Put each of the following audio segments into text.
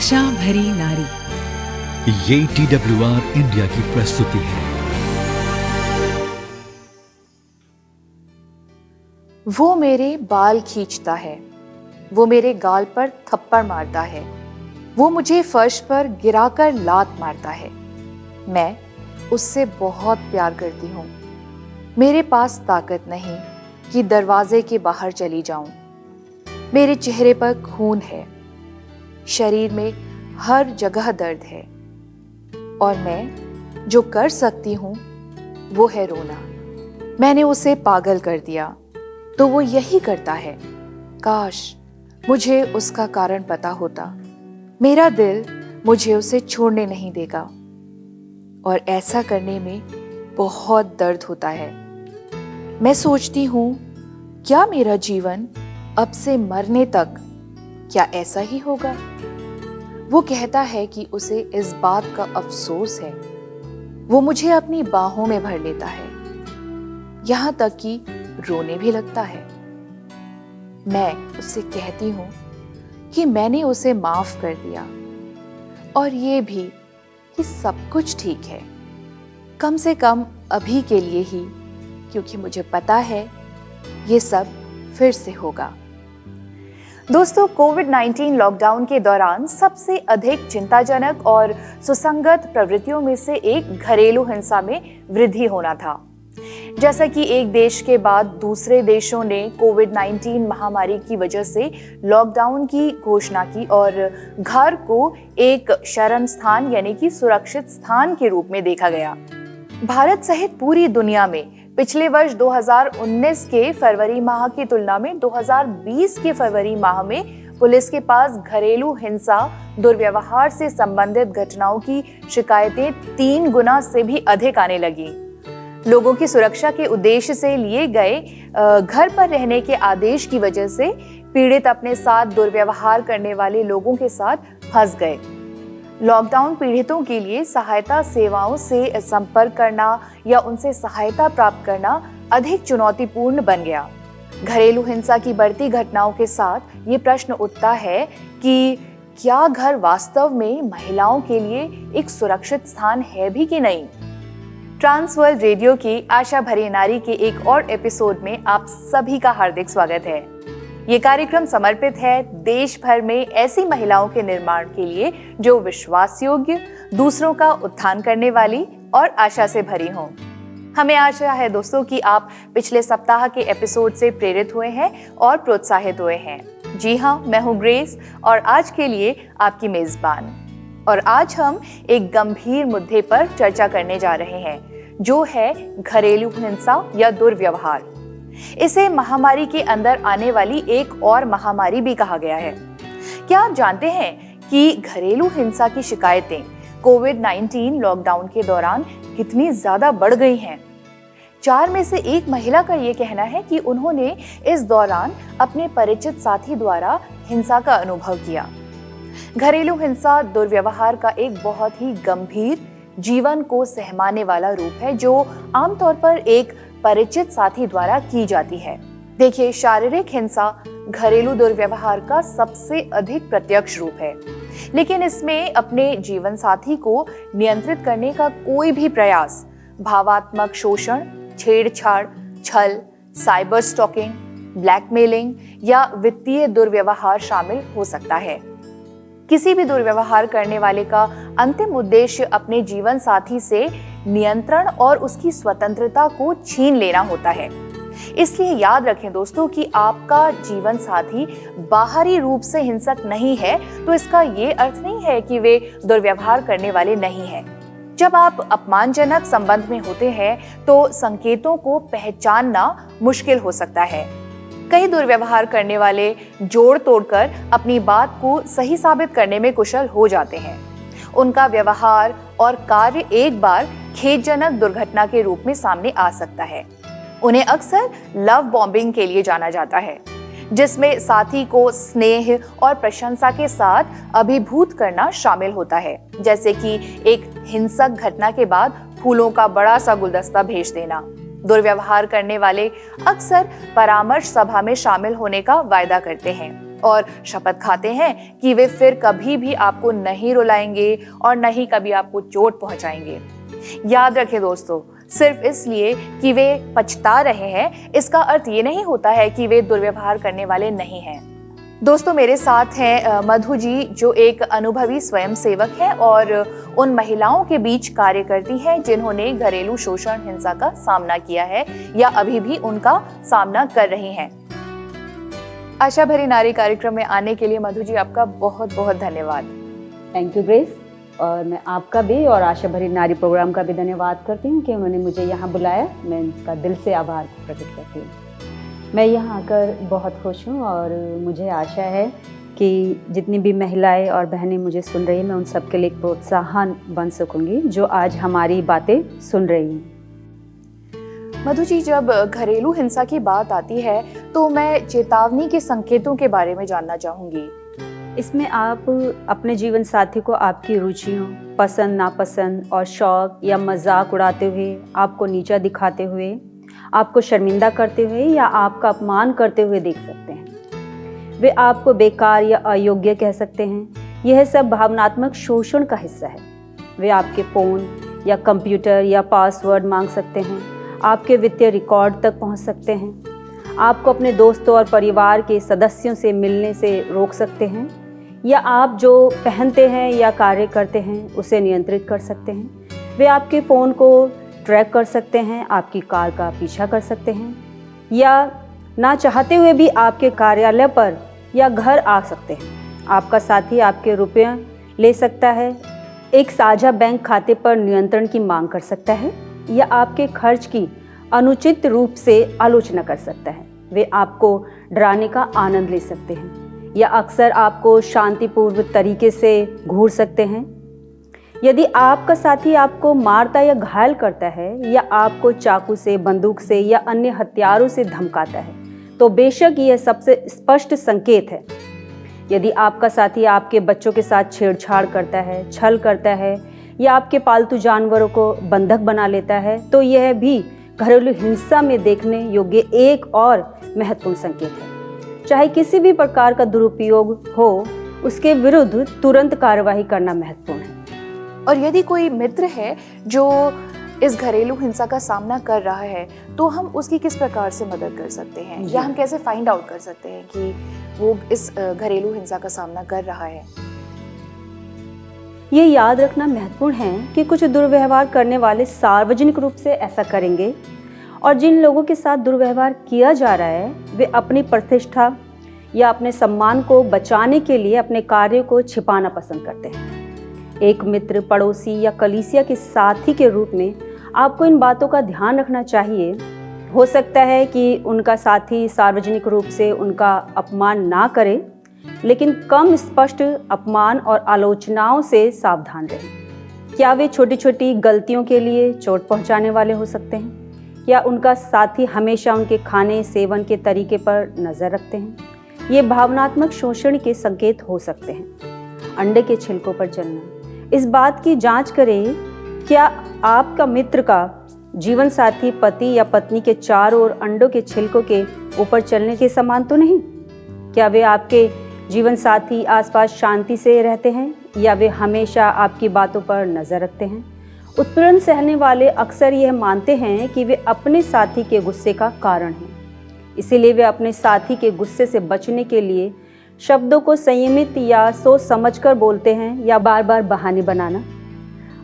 आशा भरी नारी। ये TWR इंडिया की प्रस्तुति है। वो मेरे बाल खींचता है, वो मेरे गाल पर थप्पड़ मारता है, वो मुझे फर्श पर गिराकर लात मारता है। मैं उससे बहुत प्यार करती हूँ। मेरे पास ताकत नहीं कि दरवाजे के बाहर चली जाऊं। मेरे चेहरे पर खून है, शरीर में हर जगह दर्द है, और मैं जो कर सकती हूँ वो है रोना। मैंने उसे पागल कर दिया तो वो यही करता है। काश मुझे उसका कारण पता होता। मेरा दिल मुझे उसे छोड़ने नहीं देगा, और ऐसा करने में बहुत दर्द होता है। मैं सोचती हूँ, क्या मेरा जीवन अब से मरने तक क्या ऐसा ही होगा? वो कहता है कि उसे इस बात का अफसोस है। वो मुझे अपनी बाहों में भर लेता है, यहाँ तक कि रोने भी लगता है। मैं उससे कहती हूँ कि मैंने उसे माफ कर दिया, और ये भी कि सब कुछ ठीक है, कम से कम अभी के लिए ही, क्योंकि मुझे पता है ये सब फिर से होगा। दोस्तों, कोविड-19 लॉकडाउन के दौरान सबसे अधिक चिंताजनक और सुसंगत प्रवृत्तियों में से एक घरेलू हिंसा में वृद्धि होना था। जैसा कि एक देश के बाद दूसरे देशों ने कोविड-19 महामारी की वजह से लॉकडाउन की घोषणा की और घर को एक शरण स्थान यानी कि सुरक्षित स्थान के रूप में देखा गया। भारत सहित पूरी दुनिया में पिछले वर्ष 2019 के फरवरी माह की तुलना में 2020 के फरवरी माह में पुलिस के पास घरेलू हिंसा, दुर्व्यवहार से संबंधित घटनाओं की शिकायतें 3 गुना से भी अधिक आने लगी। लोगों की सुरक्षा के उद्देश्य से लिए गए घर पर रहने के आदेश की वजह से पीड़ित अपने साथ दुर्व्यवहार करने वाले लोगों के साथ फंस गए। लॉकडाउन पीड़ितों के लिए सहायता सेवाओं से संपर्क करना या उनसे सहायता प्राप्त करना अधिक चुनौतीपूर्ण बन गया। घरेलू हिंसा की बढ़ती घटनाओं के साथ ये प्रश्न उठता है कि क्या घर वास्तव में महिलाओं के लिए एक सुरक्षित स्थान है भी कि नहीं? ट्रांसवर्ल्ड रेडियो की आशा भरी नारी के एक और एपिसोड में आप सभी का हार्दिक स्वागत है। ये कार्यक्रम समर्पित है देश भर में ऐसी महिलाओं के निर्माण के लिए जो विश्वास योग्य, दूसरों का उत्थान करने वाली और आशा से भरी हों। हमें आशा है दोस्तों कि आप पिछले सप्ताह के एपिसोड से प्रेरित हुए हैं और प्रोत्साहित हुए हैं। जी हाँ, मैं हूँ ग्रेस और आज के लिए आपकी मेजबान। और आज हम एक गंभीर मुद्दे पर चर्चा करने जा रहे हैं, जो है घरेलू हिंसा या दुर्व्यवहार। इसे महामारी के अंदर आने वाली एक और महामारी भी कहा गया है। क्या आप जानते हैं कि घरेलू हिंसा की शिकायतें कोविड-19 लॉकडाउन के दौरान कितनी ज्यादा बढ़ गई हैं? 4 में से 1 महिला का ये कहना है कि उन्होंने इस दौरान अपने परिचित साथी द्वारा हिंसा का अनुभव किया। घरेलू हिंसा दुर्व्यवहार का एक बहुत ही गंभीर, जीवन को सहमाने वाला रूप है, जो आमतौर पर एक परिचित साथी द्वारा की जाती है। देखिए, शारीरिक हिंसा घरेलू दुर्व्यवहार का सबसे अधिक प्रत्यक्ष रूप है, लेकिन इसमें अपने जीवन साथी को नियंत्रित करने का कोई भी प्रयास, भावात्मक शोषण, छेड़छाड़, छल, साइबर स्टॉकिंग, ब्लैकमेलिंग या वित्तीय दुर्व्यवहार शामिल हो सकता है। किसी भी दुर्व्यवहार करने वाले का अंतिम उद्देश्य अपने जीवन साथी से नियंत्रण और उसकी स्वतंत्रता को छीन लेना होता है। इसलिए याद रखें दोस्तों कि आपका जीवन साथी बाहरी रूप से हिंसक नहीं है तो इसका ये अर्थ नहीं है कि वे दुर्व्यवहार करने वाले नहीं हैं। जब आप अपमानजनक संबंध में होते हैं तो संकेतों को पहचानना मुश्किल हो सकता है। कई दुर्व्यवहार करने वाले जोड़ तोड़कर अपनी बात को सही साबित करने में कुशल हो जाते हैं। उनका व्यवहार और कार्य एक बार खेदजनक दुर्घटना के रूप में सामने आ सकता है। उन्हें अक्सर लव बॉम्बिंग के लिए जाना जाता है, जिसमें साथी को स्नेह और प्रशंसा के साथ अभिभूत करना शामिल होता है, जैसे कि एक हिंसक घटना के बाद फूलों का बड़ा सा गुलदस्ता भेज देना। दुर्व्यवहार करने वाले अक्सर परामर्श सभा में शामिल होने का वायदा करते हैं और शपथ खाते हैं कि वे फिर कभी भी आपको नहीं रुलाएंगे और न ही कभी आपको चोट पहुंचाएंगे। याद रखें दोस्तों, सिर्फ इसलिए कि वे पछता रहे हैं इसका अर्थ ये नहीं होता है कि वे दुर्व्यवहार करने वाले नहीं हैं। दोस्तों, मेरे साथ हैं मधु जी, जो एक अनुभवी स्वयंसेवक है और उन महिलाओं के बीच कार्य करती हैं जिन्होंने घरेलू शोषण हिंसा का सामना किया है या अभी भी उनका सामना कर रही हैं। आशा भरी नारी कार्यक्रम में आने के लिए मधु जी आपका बहुत बहुत धन्यवाद। थैंक यू ग्रेस, और मैं आपका भी और आशा भरी नारी प्रोग्राम का भी धन्यवाद करती हूँ कि उन्होंने मुझे यहाँ बुलाया। मैं उनका दिल से आभार प्रकट करती हूँ। मैं यहाँ आकर बहुत खुश हूँ और मुझे आशा है कि जितनी भी महिलाएं और बहनें मुझे सुन रही हैं, मैं उन सब के लिए एक प्रोत्साहन बन सकूँगी जो आज हमारी बातें सुन रही हैं। मधु जी, जब घरेलू हिंसा की बात आती है तो मैं चेतावनी के संकेतों के बारे में जानना चाहूँगी। इसमें आप अपने जीवन साथी को आपकी रुचियों, पसंद नापसंद और शौक या मजाक उड़ाते हुए, आपको नीचा दिखाते हुए, आपको शर्मिंदा करते हुए या आपका अपमान करते हुए देख सकते हैं। वे आपको बेकार या अयोग्य कह सकते हैं। यह सब भावनात्मक शोषण का हिस्सा है। वे आपके फ़ोन या कंप्यूटर या पासवर्ड मांग सकते हैं, आपके वित्तीय रिकॉर्ड तक पहुंच सकते हैं, आपको अपने दोस्तों और परिवार के सदस्यों से मिलने से रोक सकते हैं, या आप जो पहनते हैं या कार्य करते हैं उसे नियंत्रित कर सकते हैं। वे आपके फ़ोन को ट्रैक कर सकते हैं, आपकी कार का पीछा कर सकते हैं, या ना चाहते हुए भी आपके कार्यालय पर या घर आ सकते हैं। आपका साथी आपके रुपये ले सकता है, एक साझा बैंक खाते पर नियंत्रण की मांग कर सकता है, या आपके खर्च की अनुचित रूप से आलोचना कर सकता है। वे आपको डराने का आनंद ले सकते हैं या अक्सर आपको शांतिपूर्ण तरीके से घूर सकते हैं। यदि आपका साथी आपको मारता या घायल करता है या आपको चाकू से, बंदूक से या अन्य हथियारों से धमकाता है, तो बेशक यह सबसे स्पष्ट संकेत है। यदि आपका साथी आपके बच्चों के साथ छेड़छाड़ करता है, छल करता है या आपके पालतू जानवरों को बंधक बना लेता है, तो यह भी घरेलू हिंसा में देखने योग्य एक और महत्वपूर्ण संकेत है। चाहे किसी भी प्रकार का दुरुपयोग हो, उसके विरुद्ध तुरंत कार्रवाई करना महत्वपूर्ण है। और यदि कोई मित्र है जो इस घरेलू हिंसा का सामना कर रहा है, तो हम उसकी किस प्रकार से मदद कर सकते हैं, या हम कैसे फाइंड आउट कर सकते हैं कि वो इस घरेलू हिंसा का सामना कर रहा है? ये याद रखना महत्वपूर्ण है कि कुछ दुर्व्यवहार करने वाले सार्वजनिक रूप से ऐसा करेंगे, और जिन लोगों के साथ दुर्व्यवहार किया जा रहा है वे अपनी प्रतिष्ठा या अपने सम्मान को बचाने के लिए अपने कार्यों को छिपाना पसंद करते हैं। एक मित्र, पड़ोसी या कलीसिया के साथी के रूप में आपको इन बातों का ध्यान रखना चाहिए। हो सकता है कि उनका साथी सार्वजनिक रूप से उनका अपमान ना करे, लेकिन कम स्पष्ट अपमान और आलोचनाओं से सावधान रहें। क्या वे छोटी छोटी गलतियों के लिए चोट पहुंचाने वाले हो सकते हैं, या उनका साथी हमेशा उनके खाने सेवन के तरीके पर नज़र रखते हैं? ये भावनात्मक शोषण के संकेत हो सकते हैं। अंडे के छिलकों पर चलना, इस बात की जांच करें क्या आपका मित्र का जीवन साथी पति या पत्नी के चारों ओर अंडों के छिलकों के ऊपर चलने के समान तो नहीं। क्या वे आपके जीवन साथी आसपास शांति से रहते हैं, या वे हमेशा आपकी बातों पर नज़र रखते हैं? उत्पीड़न सहने वाले अक्सर यह मानते हैं कि वे अपने साथी के गुस्से का कारण हैं, इसीलिए वे अपने साथी के गुस्से से बचने के लिए शब्दों को संयमित या सोच समझकर बोलते हैं या बार बार बहाने बनाना।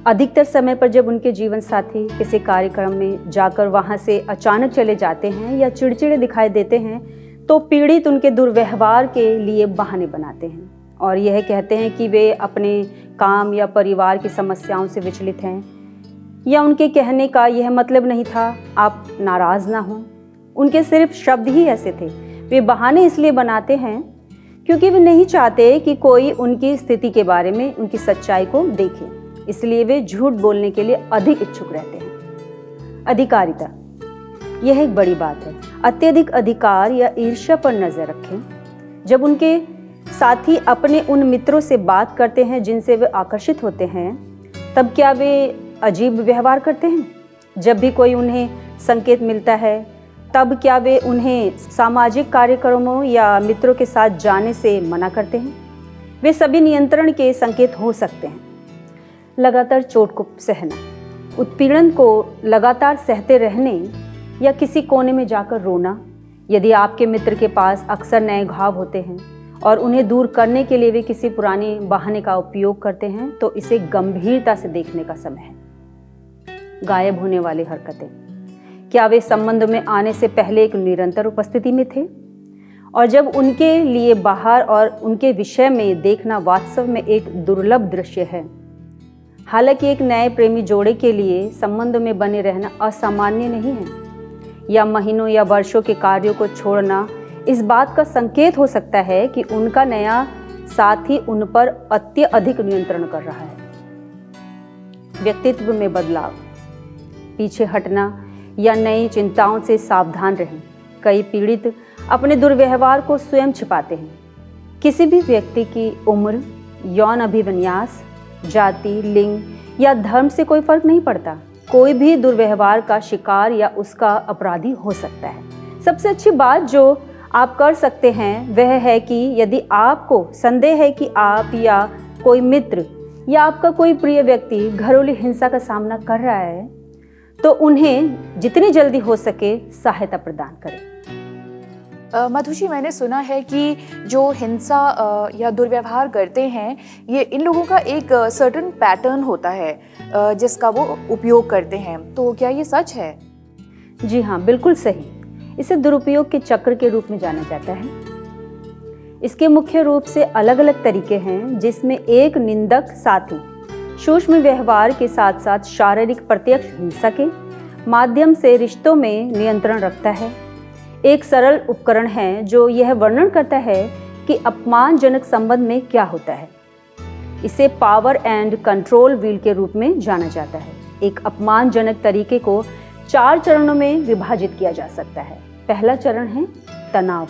अधिकतर समय पर जब उनके जीवन साथी किसी कार्यक्रम में जाकर वहां से अचानक चले जाते हैं या चिड़चिड़े दिखाई देते हैं, तो पीड़ित उनके दुर्व्यवहार के लिए बहाने बनाते हैं और यह कहते हैं कि वे अपने काम या परिवार की समस्याओं से विचलित हैं, या उनके कहने का यह मतलब नहीं था आप नाराज़ ना हों। उनके सिर्फ शब्द ही ऐसे थे। वे बहाने इसलिए बनाते हैं क्योंकि वे नहीं चाहते कि कोई उनकी स्थिति के बारे में उनकी सच्चाई को देखे, इसलिए वे झूठ बोलने के लिए अधिक इच्छुक रहते हैं। अधिकारिता, यह एक बड़ी बात है। अत्यधिक अधिकार या ईर्ष्या पर नजर रखें। जब उनके साथी अपने उन मित्रों से बात करते हैं जिनसे वे आकर्षित होते हैं, तब क्या वे अजीब व्यवहार करते हैं? जब भी कोई उन्हें संकेत मिलता है तब क्या वे उन्हें सामाजिक कार्यक्रमों या मित्रों के साथ जाने से मना करते हैं? वे सभी नियंत्रण के संकेत हो सकते हैं। लगातार चोट को सहना, उत्पीड़न को लगातार सहते रहने या किसी कोने में जाकर रोना। यदि आपके मित्र के पास अक्सर नए घाव होते हैं और उन्हें दूर करने के लिए वे किसी पुराने बहाने का उपयोग करते हैं, तो इसे गंभीरता से देखने का समय है। गायब होने वाली हरकतें, क्या वे संबंध में आने से पहले एक निरंतर उपस्थिति में थे, और जब उनके लिए बाहर और उनके विषय में देखना वास्तव में एक दुर्लभ दृश्य है। हालांकि एक नए प्रेमी जोड़े के लिए संबंध में बने रहना असामान्य नहीं है, या महीनों या वर्षों के कार्यों को छोड़ना इस बात का संकेत हो सकता है कि उनका नया साथी उन पर अत्यधिक नियंत्रण कर रहा है। व्यक्तित्व में बदलाव, पीछे हटना या नई चिंताओं से सावधान रहें। कई पीड़ित अपने दुर्व्यवहार को स्वयं छिपाते हैं। किसी भी व्यक्ति की उम्र, यौन अभिविन्यास, जाति, लिंग या धर्म से कोई फर्क नहीं पड़ता। कोई भी दुर्व्यवहार का शिकार या उसका अपराधी हो सकता है। सबसे अच्छी बात जो आप कर सकते हैं वह है कि यदि आपको संदेह है कि आप या कोई मित्र या आपका कोई प्रिय व्यक्ति घरेलू हिंसा का सामना कर रहा है, तो उन्हें जितनी जल्दी हो सके सहायता प्रदान करें। मधुजी, मैंने सुना है कि जो हिंसा या दुर्व्यवहार करते हैं, ये इन लोगों का एक सर्टेन पैटर्न होता है जिसका वो उपयोग करते हैं, तो क्या ये सच है? जी हाँ, बिल्कुल सही। इसे दुरुपयोग के चक्र के रूप में जाना जाता है। इसके मुख्य रूप से अलग अलग तरीके हैं, जिसमें एक निंदक साथी सूक्ष्म व्यवहार के साथ साथ शारीरिक प्रत्यक्ष हिंसा के माध्यम से रिश्तों में नियंत्रण रखता है। एक सरल उपकरण है जो यह वर्णन करता है कि अपमानजनक संबंध में क्या होता है। इसे पावर एंड कंट्रोल व्हील के रूप में जाना जाता है। एक अपमानजनक तरीके को 4 चरणों में विभाजित किया जा सकता है। पहला चरण है तनाव।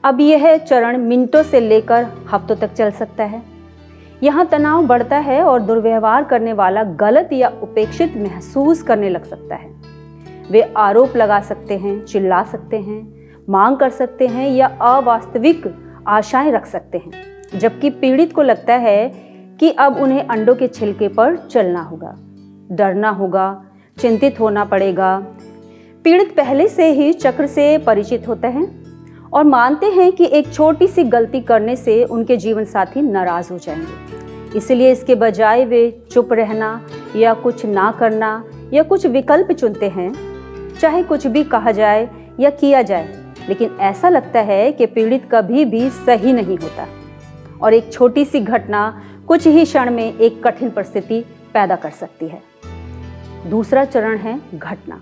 अब यह चरण मिनटों से लेकर हफ्तों तक चल सकता है। यहाँ तनाव बढ़ता है और दुर्व्यवहार करने वाला गलत या उपेक्षित महसूस करने लग सकता है। वे आरोप लगा सकते हैं, चिल्ला सकते हैं, मांग कर सकते हैं या अवास्तविक आशाएं रख सकते हैं, जबकि पीड़ित को लगता है कि अब उन्हें अंडों के छिलके पर चलना होगा, डरना होगा, चिंतित होना पड़ेगा। पीड़ित पहले से ही चक्र से परिचित होते हैं और मानते हैं कि एक छोटी सी गलती करने से उनके जीवन साथी नाराज हो जाएंगे। इसलिए इसके बजाय वे चुप रहना या कुछ ना करना या कुछ विकल्प चुनते हैं, चाहे कुछ भी कहा जाए या किया जाए। लेकिन ऐसा लगता है कि पीड़ित कभी भी सही नहीं होता और एक छोटी सी घटना कुछ ही क्षण में एक कठिन परिस्थिति पैदा कर सकती है। दूसरा चरण है घटना।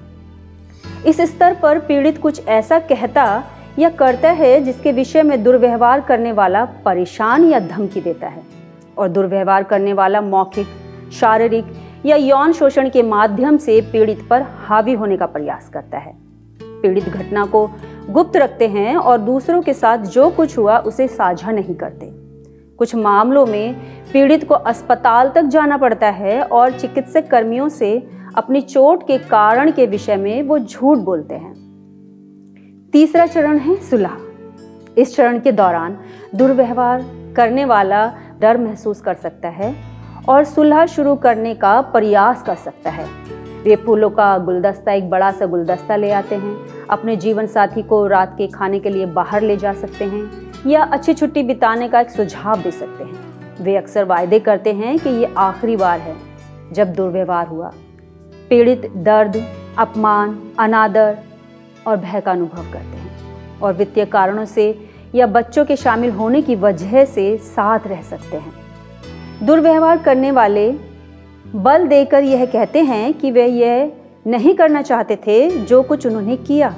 इस स्तर पर पीड़ित कुछ ऐसा कहता या करता है जिसके विषय में दुर्व्यवहार करने वाला परेशान या धमकी देता है, और दुर्व्यवहार करने वाला मौखिक, शारीरिक या यौन शोषण के माध्यम से पीड़ित पर हावी होने का प्रयास करता है। पीड़ित घटना को गुप्त रखते हैं और दूसरों के साथ जो कुछ हुआ उसे साझा नहीं करते। कुछ मामलों में पीड़ित को अस्पताल तक जाना पड़ता है और चिकित्सक कर्मियों से अपनी चोट के कारण के विषय में वो झूठ बोलते हैं। तीसरा चरण है सुलह। इस चरण के दौरान दुर्व्यवहार करने वाला डर महसूस कर सकता है और सुलह शुरू करने का प्रयास कर सकता है। वे फूलों का गुलदस्ता, एक बड़ा सा गुलदस्ता ले आते हैं, अपने जीवन साथी को रात के खाने के लिए बाहर ले जा सकते हैं या अच्छी छुट्टी बिताने का एक सुझाव दे सकते हैं। वे अक्सर वायदे करते हैं कि ये आखिरी बार है जब दुर्व्यवहार हुआ। पीड़ित दर्द, अपमान, अनादर और भय का अनुभव करते हैं और वित्तीय कारणों से या बच्चों के शामिल होने की वजह से साथ रह सकते हैं। दुर्व्यवहार करने वाले बल देकर यह कहते हैं कि वे यह नहीं करना चाहते थे जो कुछ उन्होंने किया,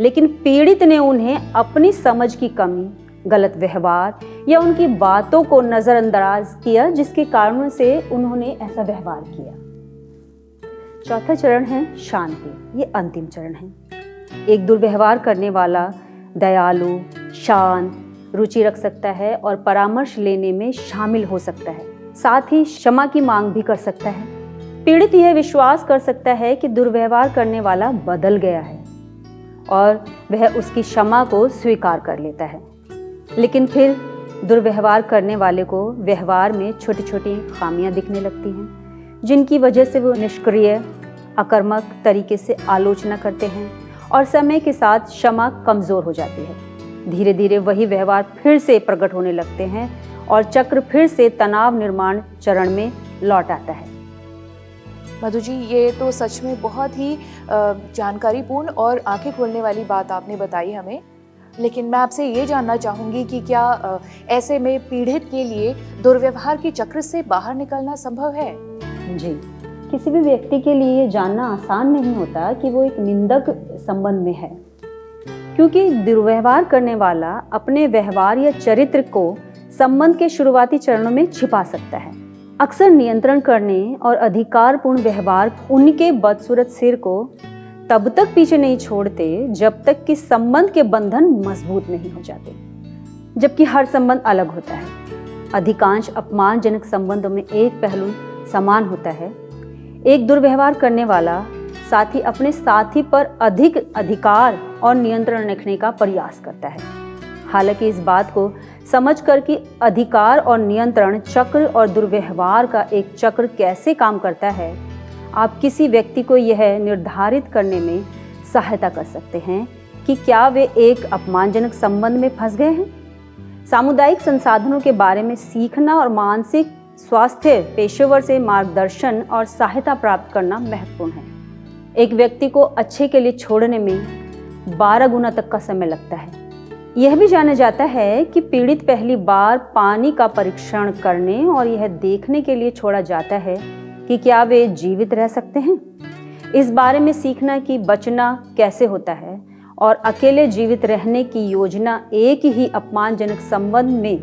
लेकिन पीड़ित ने उन्हें अपनी समझ की कमी, गलत व्यवहार या उनकी बातों को नज़रअंदाज किया, जिसके कारणों से उन्होंने ऐसा व्यवहार किया। चौथा चरण है शांति। ये अंतिम चरण है। एक दुर्व्यवहार करने वाला दयालु, शांत, रुचि रख सकता है और परामर्श लेने में शामिल हो सकता है, साथ ही क्षमा की मांग भी कर सकता है। पीड़ित यह विश्वास कर सकता है कि दुर्व्यवहार करने वाला बदल गया है और वह उसकी क्षमा को स्वीकार कर लेता है। लेकिन फिर दुर्व्यवहार करने वाले को व्यवहार में छोटी छोटी खामियां दिखने लगती हैं, जिनकी वजह से वो निष्क्रिय, आक्रामक तरीके से आलोचना करते हैं और समय के साथ क्षमा कमज़ोर हो जाती है। धीरे धीरे वही व्यवहार फिर से प्रकट होने लगते हैं और चक्र फिर से तनाव निर्माण चरण में लौट आता है। मधु जी, ये तो सच में बहुत ही जानकारीपूर्ण और आंखें खोलने वाली बात आपने बताई हमें। लेकिन मैं आपसे ये जानना चाहूँगी कि क्या ऐसे में पीड़ित के लिए दुर्व्यवहार के चक्र से बाहर निकलना संभव है? जी, किसी भी व्यक्ति के लिए ये जानना आसान नहीं होता कि वो एक निंदक संबंध में है, क्योंकि दुर्व्यवहार करने वाला अपने व्यवहार या चरित्र को संबंध के शुरुआती चरणों में छिपा सकता है। अक्सर नियंत्रण करने और अधिकारपूर्ण व्यवहार उनके बदसूरत सिर को तब तक पीछे नहीं छोड़ते जब तक कि संबंध के बंधन मजबूत नहीं हो जाते, जबकि हर संबंध अलग होता है। अधिकांश अपमानजनक संबंधों में एक पहलू समान होता है। एक दुर्व्यवहार करने वाला साथी अपने साथी पर अधिक अधिकार और नियंत्रण रखने का प्रयास करता है। हालांकि इस बात को समझकर कि अधिकार और नियंत्रण चक्र और दुर्व्यवहार का एक चक्र कैसे काम करता है, आप किसी व्यक्ति को यह निर्धारित करने में सहायता कर सकते हैं कि क्या वे एक अपमानजनक संबंध में फंस गए हैं। सामुदायिक संसाधनों के बारे में सीखना और मानसिक स्वास्थ्य पेशेवर से मार्गदर्शन और सहायता प्राप्त करना महत्वपूर्ण है। एक व्यक्ति को अच्छे के लिए छोड़ने में 12 गुना तक का समय लगता है। यह भी जाना जाता है कि पीड़ित पहली बार पानी का परीक्षण करने और यह देखने के लिए छोड़ा जाता है कि क्या वे जीवित रह सकते हैं। इस बारे में सीखना कि बचना कैसे होता है और अकेले जीवित रहने की योजना एक ही अपमानजनक संबंध में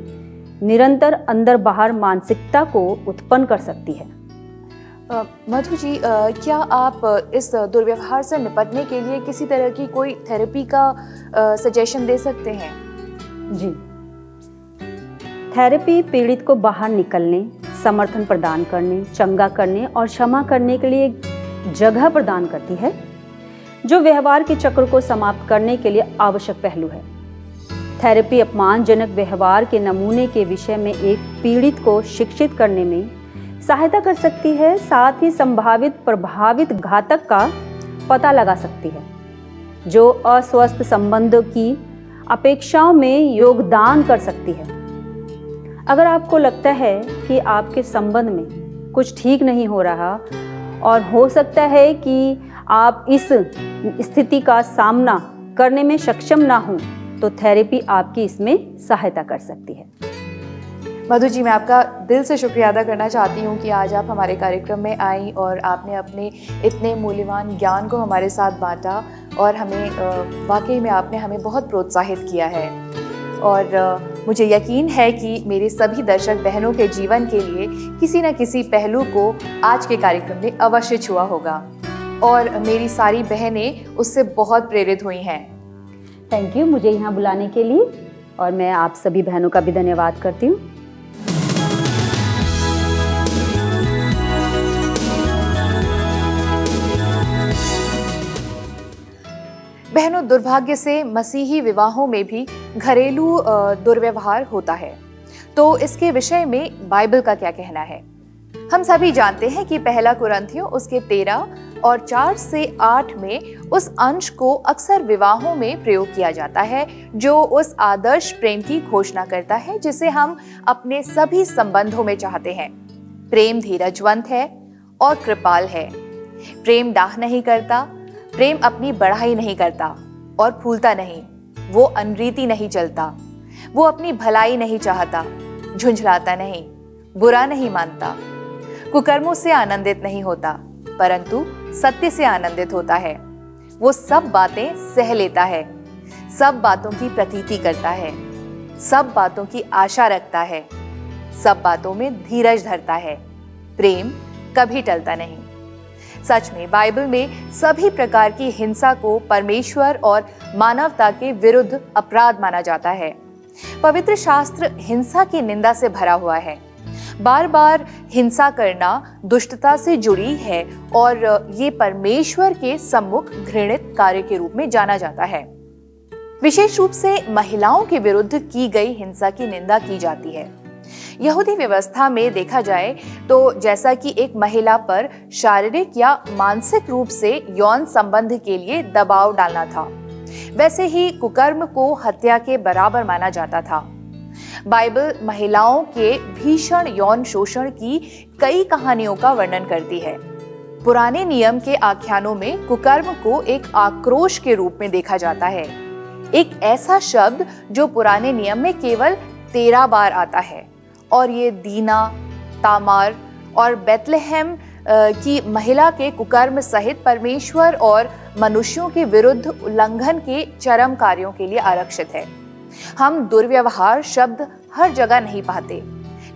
निरंतर अंदर बाहर मानसिकता को उत्पन्न कर सकती है। मधु जी, क्या आप इस दुर्व्यवहार से निपटने के लिए किसी तरह की कोई थेरेपी का सजेशन दे सकते हैं? जी, थेरेपी पीड़ित को बाहर निकलने, समर्थन प्रदान करने, चंगा करने और क्षमा करने के लिए एक जगह प्रदान करती है, जो व्यवहार के चक्र को समाप्त करने के लिए आवश्यक पहलू है। थेरेपी अपमानजनक व्यवहार के नमूने के विषय में एक पीड़ित को शिक्षित करने में सहायता कर सकती है, साथ ही संभावित प्रभावित घातक का पता लगा सकती है, जो अस्वस्थ संबंधों की अपेक्षाओं में योगदान कर सकती है। अगर आपको लगता है कि आपके संबंध में कुछ ठीक नहीं हो रहा और हो सकता है कि आप इस स्थिति का सामना करने में सक्षम ना हो, तो थेरेपी आपकी इसमें सहायता कर सकती है। मधु जी, मैं आपका दिल से शुक्रिया अदा करना चाहती हूँ कि आज आप हमारे कार्यक्रम में आई और आपने अपने इतने मूल्यवान ज्ञान को हमारे साथ बांटा और हमें वाकई में आपने हमें बहुत प्रोत्साहित किया है। और मुझे यकीन है कि मेरे सभी दर्शक बहनों के जीवन के लिए किसी न किसी पहलू को आज के कार्यक्रम में अवश्य छुआ होगा और मेरी सारी बहनें उससे बहुत प्रेरित हुई हैं। थैंक यू मुझे यहाँ बुलाने के लिए, और मैं आप सभी बहनों का भी धन्यवाद करती हूँ। बहनों, दुर्भाग्य से मसीही विवाहों में भी घरेलू दुर्व्यवहार होता है, तो इसके विषय में बाइबल का क्या कहना है? हम सभी जानते हैं कि पहला कुरिन्थियों उसके 13 और 4 से 8 में उस अंश को अक्सर विवाहों में प्रयोग किया जाता है, जो उस आदर्श प्रेम की घोषणा करता है जिसे हम अपने सभी संबंधों में चाहते हैं। प्रेम धीरजवंत है और कृपाल है। प्रेम डाह नहीं करता, प्रेम अपनी बढ़ाई नहीं करता और फूलता नहीं। वो अनरीति नहीं चलता, वो अपनी भलाई नहीं चाहता, झुंझलाता नहीं, बुरा नहीं मानता, कुकर्मों से आनंदित नहीं होता, परंतु सत्य से आनंदित होता है। वो सब बातें सह लेता है, सब बातों की प्रतीति करता है, सब बातों की आशा रखता है, सब बातों में धीरज धरता है। प्रेम कभी टलता नहीं। सच में बाइबल में सभी प्रकार की हिंसा को परमेश्वर और मानवता के विरुद्ध अपराध माना जाता है। पवित्र शास्त्र हिंसा की निंदा से भरा हुआ है। बार बार हिंसा करना दुष्टता से जुड़ी है और ये परमेश्वर के सम्मुख घृणित कार्य के रूप में जाना जाता है। विशेष रूप से महिलाओं के विरुद्ध की गई हिंसा की निंदा की जाती है। यहूदी व्यवस्था में देखा जाए तो जैसा कि एक महिला पर शारीरिक या मानसिक रूप से यौन संबंध के लिए दबाव डालना था, वैसे ही कुकर्म को हत्या के बराबर माना जाता था। बाइबल महिलाओं के भीषण यौन शोषण की कई कहानियों का वर्णन करती है। पुराने नियम के आख्यानों में कुकर्म को एक आक्रोश के रूप में देखा जाता है, एक ऐसा शब्द जो पुराने नियम में केवल 13 बार आता है और ये दीना, तामार और बेतलेहम की महिला के कुकर्म सहित परमेश्वर और मनुष्यों के विरुद्ध उल्लंघन के चरम कार्यों के लिए आरक्षित है। हम दुर्व्यवहार शब्द हर जगह नहीं पाते,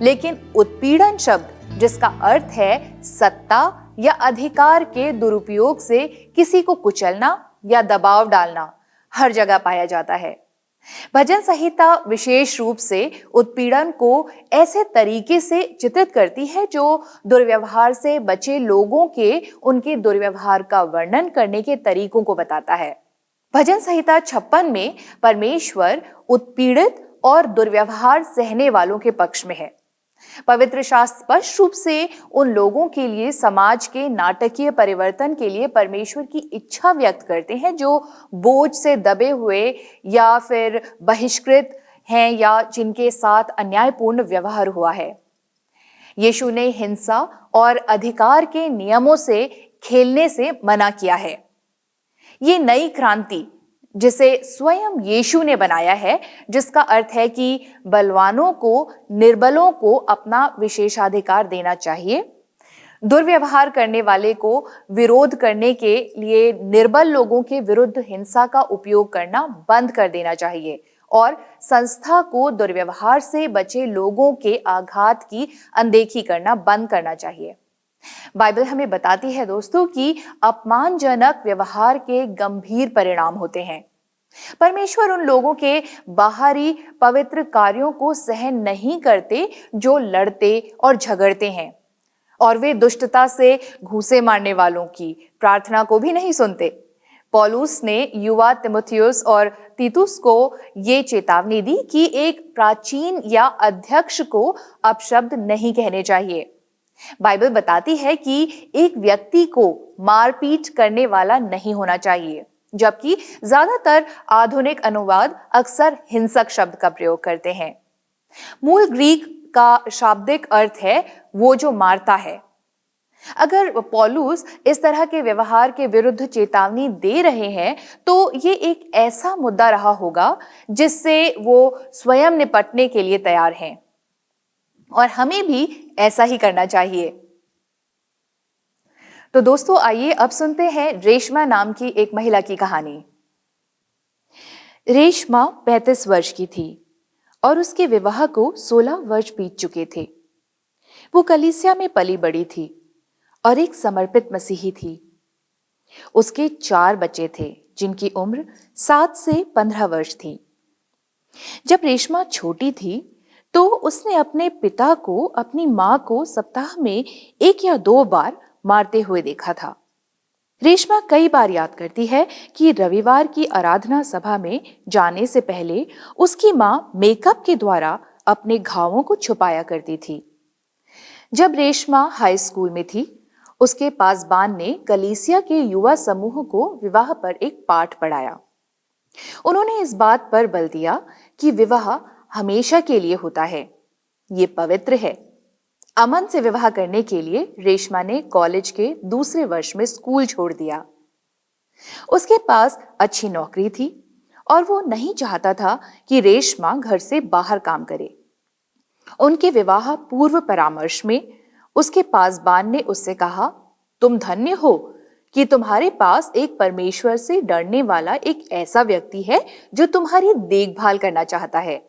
लेकिन उत्पीड़न शब्द जिसका अर्थ है सत्ता या अधिकार के दुरुपयोग से किसी को कुचलना या दबाव डालना, हर जगह पाया जाता है। भजन संहिता विशेष रूप से उत्पीड़न को ऐसे तरीके से चित्रित करती है जो दुर्व्यवहार से बचे लोगों के उनके दुर्व्यवहार का वर्णन करने के तरीकों को बताता है। भजन संहिता 56 में परमेश्वर उत्पीड़ित और दुर्व्यवहार सहने वालों के पक्ष में है। पवित्र शास्त्र स्पष्ट रूप से उन लोगों के लिए समाज के नाटकीय परिवर्तन के लिए परमेश्वर की इच्छा व्यक्त करते हैं जो बोझ से दबे हुए या फिर बहिष्कृत हैं या जिनके साथ अन्यायपूर्ण व्यवहार हुआ है। यीशु ने हिंसा और अधिकार के नियमों से खेलने से मना किया है। ये नई क्रांति जिसे स्वयं यीशु ने बनाया है, जिसका अर्थ है कि बलवानों को निर्बलों को अपना विशेषाधिकार देना चाहिए, दुर्व्यवहार करने वाले को विरोध करने के लिए निर्बल लोगों के विरुद्ध हिंसा का उपयोग करना बंद कर देना चाहिए और संस्था को दुर्व्यवहार से बचे लोगों के आघात की अनदेखी करना बंद करना चाहिए। बाइबल हमें बताती है दोस्तों कि अपमानजनक व्यवहार के गंभीर परिणाम होते हैं। परमेश्वर उन लोगों के बाहरी पवित्र कार्यों को सहन नहीं करते जो लड़ते और झगड़ते हैं, और वे दुष्टता से घूंसे मारने वालों की प्रार्थना को भी नहीं सुनते। पौलुस ने युवा तिमुथियुस और तीतुस को ये चेतावनी दी कि एक प्राचीन या अध्यक्ष को अपशब्द नहीं कहने चाहिए। बाइबल बताती है कि एक व्यक्ति को मारपीट करने वाला नहीं होना चाहिए, जबकि ज्यादातर आधुनिक अनुवाद अक्सर हिंसक शब्द का प्रयोग करते हैं। मूल ग्रीक का शाब्दिक अर्थ है वो जो मारता है। अगर पौलुस इस तरह के व्यवहार के विरुद्ध चेतावनी दे रहे हैं तो ये एक ऐसा मुद्दा रहा होगा जिससे वो स्वयं निपटने के लिए तैयार हैं, और हमें भी ऐसा ही करना चाहिए। तो दोस्तों आइए अब सुनते हैं रेशमा नाम की एक महिला की कहानी। रेशमा 35 वर्ष की थी और उसके विवाह को 16 वर्ष बीत चुके थे। वो कलीसिया में पली बड़ी थी और एक समर्पित मसीही थी। उसके 4 बच्चे थे जिनकी उम्र 7 से 15 वर्ष थी। जब रेशमा छोटी थी तो उसने अपने पिता को अपनी मां को सप्ताह में 1 या 2 बार मारते हुए देखा था। रेशमा कई बार याद करती है कि रविवार की आराधना सभा में जाने से पहले उसकी मां मेकअप के द्वारा अपने घावों को छुपाया करती थी। जब रेशमा हाई स्कूल में थी, उसके पासबान ने कलीसिया के युवा समूह को विवाह पर एक पाठ पढ़ाया। उन्होंने इस बात पर बल दिया कि विवाह हमेशा के लिए होता है, ये पवित्र है। अमन से विवाह करने के लिए रेशमा ने कॉलेज के दूसरे वर्ष में स्कूल छोड़ दिया। उसके पास अच्छी नौकरी थी और वो नहीं चाहता था कि रेशमा घर से बाहर काम करे। उनके विवाह पूर्व परामर्श में उसके पासबान ने उससे कहा, तुम धन्य हो कि तुम्हारे पास एक परमेश्वर से डरने वाला एक ऐसा व्यक्ति है जो तुम्हारी देखभाल करना चाहता है।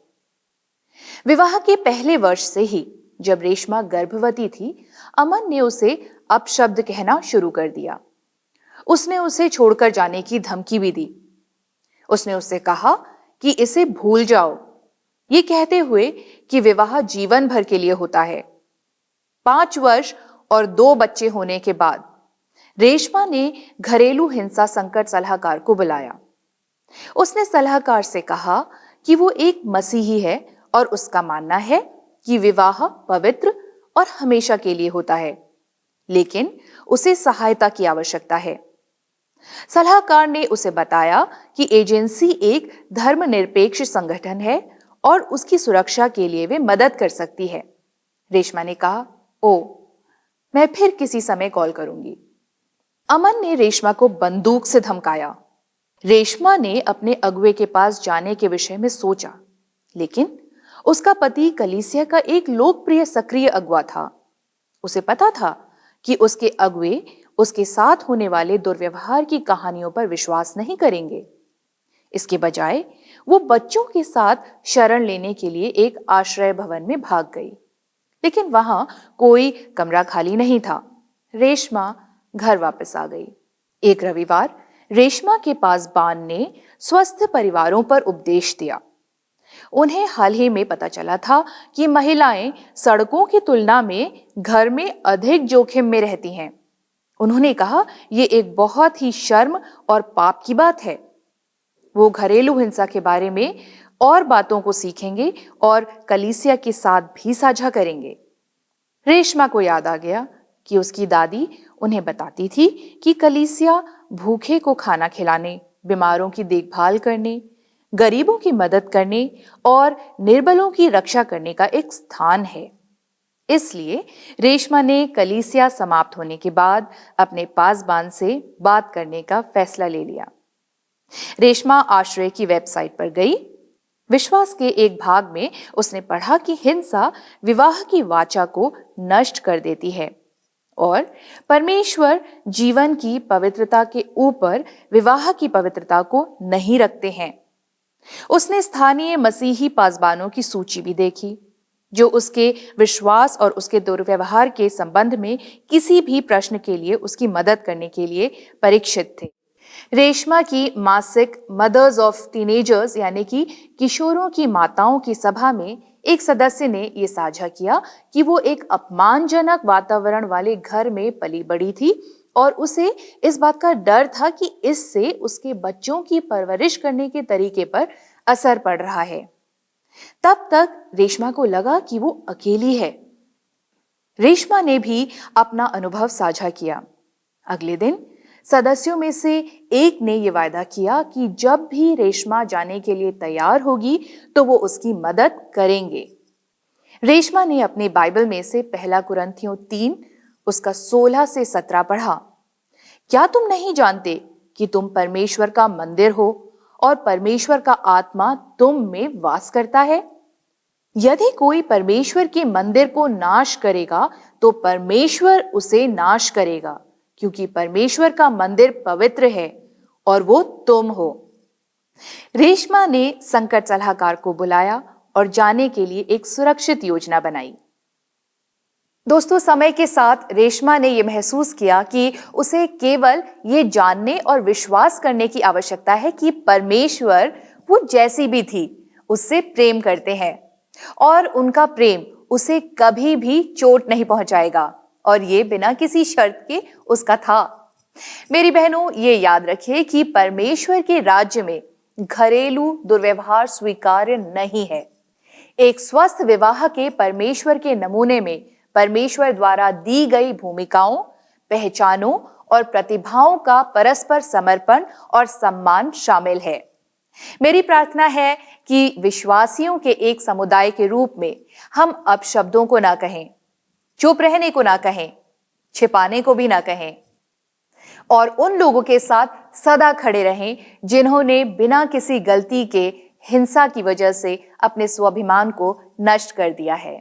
विवाह के पहले वर्ष से ही जब रेशमा गर्भवती थी, अमन ने उसे अपशब्द कहना शुरू कर दिया। उसने उसे छोड़कर जाने की धमकी भी दी। उसने उससे कहा कि इसे भूल जाओ, ये कहते हुए कि विवाह जीवन भर के लिए होता है। 5 वर्ष और 2 बच्चे होने के बाद रेशमा ने घरेलू हिंसा संकट सलाहकार को बुलाया। उसने सलाहकार से कहा कि वो एक मसीही है और उसका मानना है कि विवाह पवित्र और हमेशा के लिए होता है, लेकिन उसे सहायता की आवश्यकता है। सलाहकार ने उसे बताया कि एजेंसी एक धर्मनिरपेक्ष संगठन है और उसकी सुरक्षा के लिए वे मदद कर सकती है। रेशमा ने कहा, ओ, मैं फिर किसी समय कॉल करूंगी। अमन ने रेशमा को बंदूक से धमकाया। रेशमा ने अपने अगुवे के पास जाने के विषय में सोचा, लेकिन उसका पति कलीसिया का एक लोकप्रिय सक्रिय अगुवा था। उसे पता था कि उसके अगुवे उसके साथ होने वाले दुर्व्यवहार की कहानियों पर विश्वास नहीं करेंगे। इसके बजाय वो बच्चों के साथ शरण लेने के लिए एक आश्रय भवन में भाग गई, लेकिन वहां कोई कमरा खाली नहीं था। रेशमा घर वापस आ गई। एक रविवार रेशमा के पासबान ने स्वस्थ परिवारों पर उपदेश दिया। उन्हें हाल ही में पता चला था कि महिलाएं सड़कों की तुलना में घर में अधिक जोखिम में रहती हैं। उन्होंने कहा, यह एक बहुत ही शर्म और पाप की बात है। वो घरेलू हिंसा के बारे में और बातों को सीखेंगे और कलीसिया के साथ भी साझा करेंगे। रेशमा को याद आ गया कि उसकी दादी उन्हें बताती थी कि कलीसिया भूखे को खाना खिलाने, बीमारों की देखभाल करने, गरीबों की मदद करने और निर्बलों की रक्षा करने का एक स्थान है। इसलिए रेशमा ने कलीसिया समाप्त होने के बाद अपने पासबान से बात करने का फैसला ले लिया। रेशमा आश्रय की वेबसाइट पर गई। विश्वास के एक भाग में उसने पढ़ा कि हिंसा विवाह की वाचा को नष्ट कर देती है और परमेश्वर जीवन की पवित्रता के ऊपर विवाह की पवित्रता को नहीं रखते हैं। उसने स्थानीय मसीही पासबानों की सूची भी देखी, जो उसके विश्वास और उसके दुर्व्यवहार के संबंध में किसी भी प्रश्न के लिए उसकी मदद करने के लिए परीक्षित थे। रेशमा की मासिक मदर्स ऑफ टीनेजर्स यानी कि किशोरों की माताओं की सभा में एक सदस्य ने यह साझा किया कि वो एक अपमानजनक वातावरण वाले घर में पली बड़ी थी और उसे इस बात का डर था कि इससे उसके बच्चों की परवरिश करने के तरीके पर असर पड़ रहा है। तब तक रेशमा को लगा कि वो अकेली है। रेशमा ने भी अपना अनुभव साझा किया। अगले दिन सदस्यों में से एक ने यह वायदा किया कि जब भी रेशमा जाने के लिए तैयार होगी तो वो उसकी मदद करेंगे। रेशमा ने अपने बाइबल में से पहला कुरिन्थियों 3 उसका 16 से 17 पढ़ा। क्या तुम नहीं जानते कि तुम परमेश्वर का मंदिर हो और परमेश्वर का आत्मा तुम में वास करता है? यदि कोई परमेश्वर के मंदिर को नाश करेगा तो परमेश्वर उसे नाश करेगा, क्योंकि परमेश्वर का मंदिर पवित्र है और वो तुम हो। रेशमा ने संकट सलाहकार को बुलाया और जाने के लिए एक सुरक्षित योजना बनाई। दोस्तों, समय के साथ रेशमा ने यह महसूस किया कि उसे केवल ये जानने और विश्वास करने की आवश्यकता है कि परमेश्वर वो जैसी भी थी उससे प्रेम करते हैं और उनका प्रेम उसे कभी भी चोट नहीं पहुंचाएगा, और ये बिना किसी शर्त के उसका था। मेरी बहनों, ये याद रखिए कि परमेश्वर के राज्य में घरेलू दुर्व्यवहार स्वीकार्य नहीं है। एक स्वस्थ विवाह के परमेश्वर के नमूने में परमेश्वर द्वारा दी गई भूमिकाओं, पहचानों और प्रतिभाओं का परस्पर समर्पण और सम्मान शामिल है। मेरी प्रार्थना है कि विश्वासियों के एक समुदाय के रूप में हम अपशब्दों को ना कहें, चुप रहने को ना कहें, छिपाने को भी ना कहें, और उन लोगों के साथ सदा खड़े रहें जिन्होंने बिना किसी गलती के हिंसा की वजह से अपने स्वाभिमान को नष्ट कर दिया है।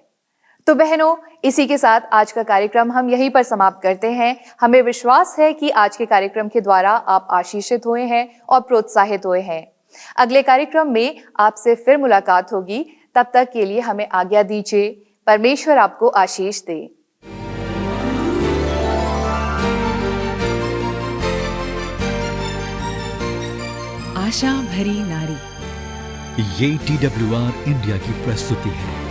तो बहनों, इसी के साथ आज का कार्यक्रम हम यहीं पर समाप्त करते हैं। हमें विश्वास है कि आज के कार्यक्रम के द्वारा आप आशीषित हुए हैं और प्रोत्साहित हुए हैं। अगले कार्यक्रम में आपसे फिर मुलाकात होगी। तब तक के लिए हमें आज्ञा दीजिए। परमेश्वर आपको आशीष दे। आशा भरी नारी, ये TWR इंडिया की प्रस्तुति है।